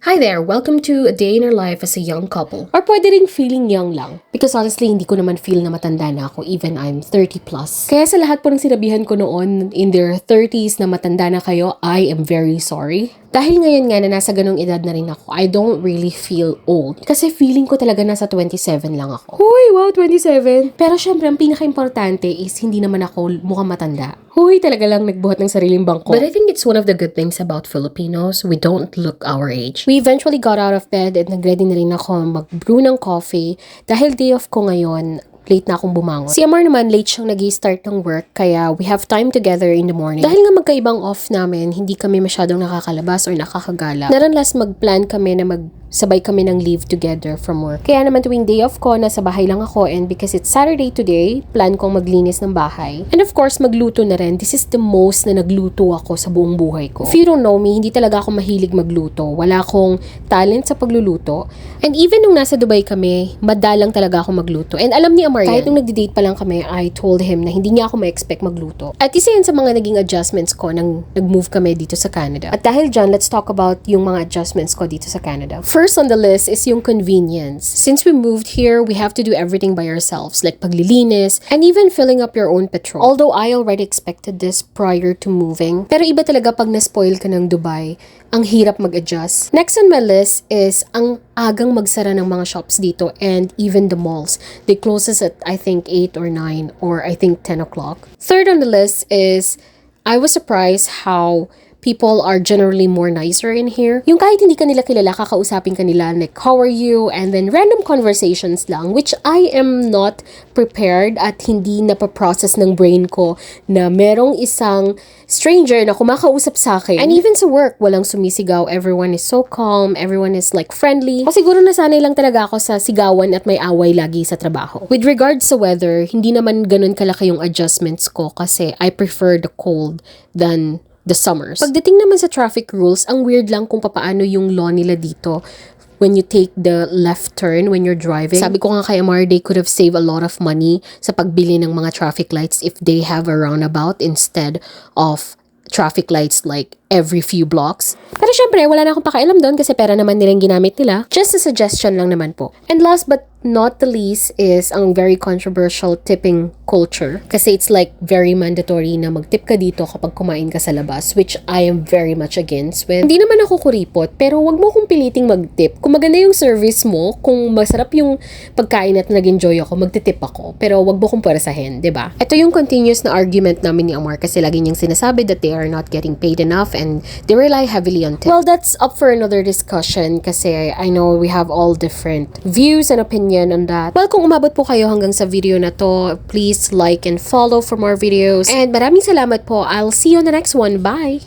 Hi there! Welcome to a day in our life as a young couple. Or pwede ring feeling young lang. Because honestly, hindi ko naman feel na matanda na ako even I'm 30 plus. Kaya sa lahat po ng sinabihan ko noon in their 30s na matanda na kayo, I am very sorry. Dahil ngayon nga na nasa ganong edad na rin ako, I don't really feel old. Kasi feeling ko talaga nasa 27 lang ako. Huy, wow, 27! Pero syempre, ang pinaka-importante is hindi naman ako mukhang matanda. Huy, talaga lang nagbuhat ng sariling bangko. But I think it's one of the good things about Filipinos. We don't look our age. We eventually got out of bed at nag-ready na rin ako mag-brew ng coffee. Dahil day off ko ngayon, late na akong bumangon. Si Amar naman, late siyang nag-start ng work, kaya we have time together in the morning. Dahil nga magkaibang off namin, hindi kami masyadong nakakalabas or nakakagala. Naranlas mag-plan kami na sabay kami ng leave together from work. Kaya naman tuwing day off ko, nasa bahay lang ako, and because it's Saturday today, plan kong maglinis ng bahay. And of course, magluto na rin. This is the most na nagluto ako sa buong buhay ko. If you don't know me, hindi talaga ako mahilig magluto. Wala akong talent sa pagluluto. And even nung nasa Dubai kami, madalang talaga ako magluto. And alam ni Amar yan. Kahit nung nagdi-date pa lang kami, I told him na hindi niya ako ma-expect magluto. At isa yan sa mga naging adjustments ko nang nag-move kami dito sa Canada. At dahil dyan, let's talk about yung mga adjustments ko dito sa Canada. First on the list is yung convenience. Since we moved here, we have to do everything by ourselves, like paglilinis, and even filling up your own petrol. Although I already expected this prior to moving, pero iba talaga pag na-spoil ka ng Dubai, ang hirap mag-adjust. Next on my list is ang agang magsara ng mga shops dito and even the malls. They closes at I think 8 or 9 or I think 10 o'clock. Third on the list is I was surprised how people are generally more nicer in here. Yung kahit hindi ka nila kilala, kakausapin ka nila like, how are you? And then random conversations lang, which I am not prepared at hindi napaprocess ng brain ko na merong isang stranger na kumakausap sa akin. And even sa work, walang sumisigaw. Everyone is so calm. Everyone is like friendly. O siguro nasanay lang talaga ako sa sigawan at may away lagi sa trabaho. With regards sa weather, hindi naman ganun kalaki yung adjustments ko kasi I prefer the cold than the summers. Pagdating naman sa traffic rules, ang weird lang kung papaano yung law nila dito when you take the left turn when you're driving. Sabi ko nga kay Amar, they could have saved a lot of money sa pagbili ng mga traffic lights if they have a roundabout instead of traffic lights like every few blocks. Pero syempre, wala na akong pakialam doon kasi pera naman nilang ginamit nila. Just a suggestion lang naman po. And last but not the least is ang very controversial tipping culture. Kasi it's like very mandatory na mag-tip ka dito kapag kumain ka sa labas, which I am very much against with. Hindi naman ako kuripot, pero wag mo kong piliting mag-tip. Kung maganda yung service mo, kung masarap yung pagkain at nag-enjoy ako, magtitip ako. Pero wag mo kong pwersahin, 'di ba? Ito yung continuous na argument namin ni Amar kasi lagi niyang sinasabi that they are not getting paid enough and they rely heavily on tip. Well, that's up for another discussion kasi I know we have all different views and opinions on that. Well, kung umabot po kayo hanggang sa video na to, please like and follow for more videos. And maraming salamat po. I'll see you on the next one. Bye!